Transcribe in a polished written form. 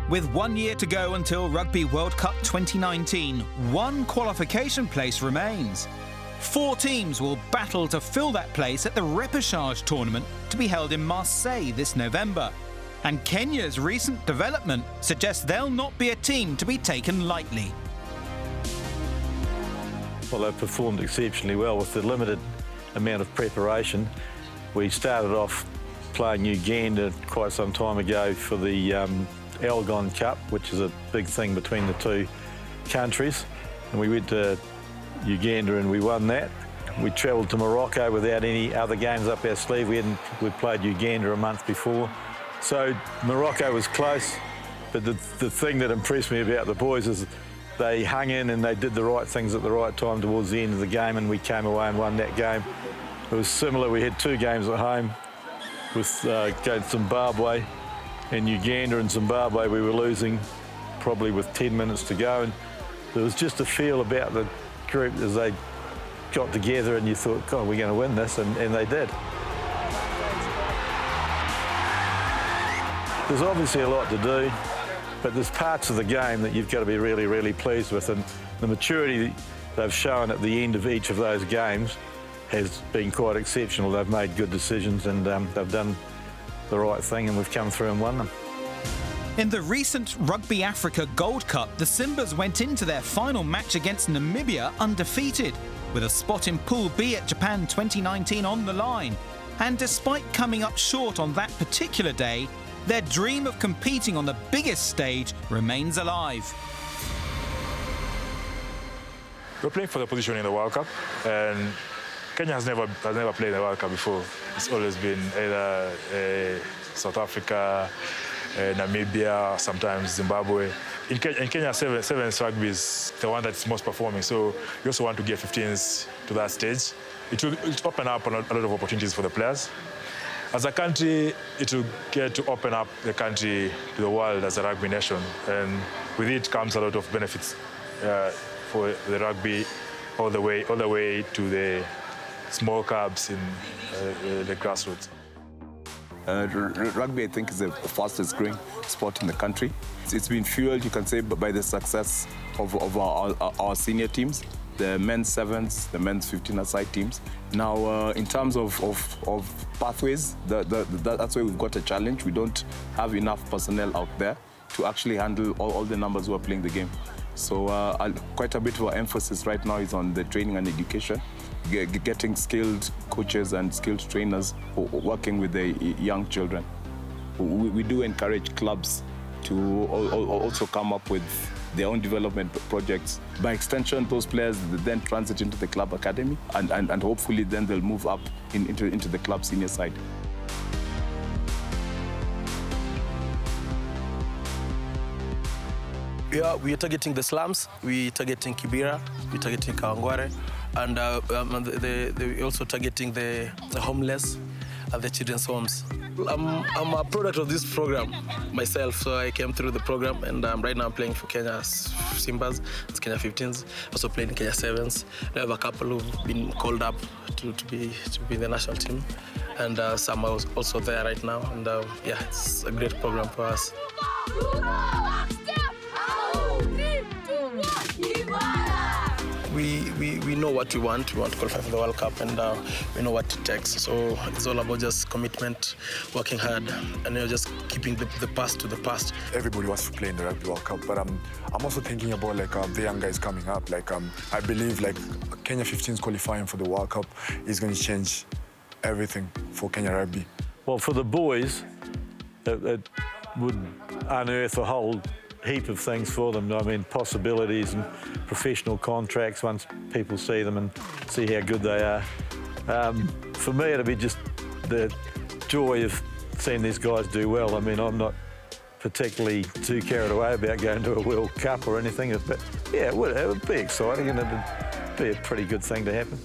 With 1 year to go until Rugby World Cup 2019, one qualification place remains. 4 teams will battle to fill that place at the repechage tournament to be held in Marseille this November. And Kenya's recent development suggests they'll not be a team to be taken lightly. Well, they've performed exceptionally well with the limited amount of preparation. We started off playing Uganda quite some time ago for the Algon Cup, which is a big thing between the two countries. And we went to Uganda and we won that. We travelled to Morocco without any other games up our sleeve. We'd played Uganda a month before. So Morocco was close, but the thing that impressed me about the boys is they hung in and they did the right things at the right time towards the end of the game, and we came away and won that game. It was similar. We had 2 games at home with against Zimbabwe and Uganda. And Zimbabwe we were losing probably with 10 minutes to go, and there was just a feel about the group as they got together and you thought, God, we're going to win this, and they did. There's obviously a lot to do, but there's parts of the game that you've got to be really, really pleased with, and the maturity they've shown at the end of each of those games has been quite exceptional. They've made good decisions and they've done the right thing, and we've come through and won them. In the recent Rugby Afrique Gold Cup, the Simbas went into their final match against Namibia undefeated, with a spot in Pool B at Japan 2019 on the line. And despite coming up short on that particular day, their dream of competing on the biggest stage remains alive. We're playing for the position in the World Cup, and Kenya has never played the World Cup before. It's always been either South Africa, Namibia, sometimes Zimbabwe. In Kenya, sevens rugby is the one that's most performing, so we also want to get 15s to that stage. It will open up a lot of opportunities for the players. As a country, it will get to open up the country to the world as a rugby nation, and with it comes a lot of benefits for the rugby, all the way to the small clubs in the grassroots. Rugby, I think, is the fastest growing sport in the country. It's been fueled, you can say, by the success of our senior teams, the men's sevens, the men's 15-a-side teams. Now, in terms of pathways, that's where we've got a challenge. We don't have enough personnel out there to actually handle all the numbers who are playing the game. So quite a bit of our emphasis right now is on the training and education, getting skilled coaches and skilled trainers working with the young children. We do encourage clubs to also come up with their own development projects. By extension, those players then transit into the club academy, and hopefully then they'll move up into the club senior side. Yeah, we are targeting the slums, we are targeting Kibera, we are targeting Kawangware, and we're also targeting the homeless and the children's homes. I'm a product of this program myself, so I came through the program, and right now I'm playing for Kenya's Simbas, it's Kenya 15s, also playing in Kenya 7s. I have a couple who've been called up to be in the national team, and some are also there right now, and yeah, it's a great program for us. We know what we want. We want to qualify for the World Cup, and we know what it takes. So it's all about just commitment, working hard, and just keeping the past to the past. Everybody wants to play in the Rugby World Cup, but I'm also thinking about the young guys coming up. I believe Kenya 15s qualifying for the World Cup is going to change everything for Kenya Rugby. Well, for the boys, it would unearth a whole heap of things for them. I mean, possibilities and professional contracts once people see them and see how good they are. For me, it'll be just the joy of seeing these guys do well. I mean, I'm not particularly too carried away about going to a World Cup or anything, but yeah, it would be exciting, and it'd be a pretty good thing to happen.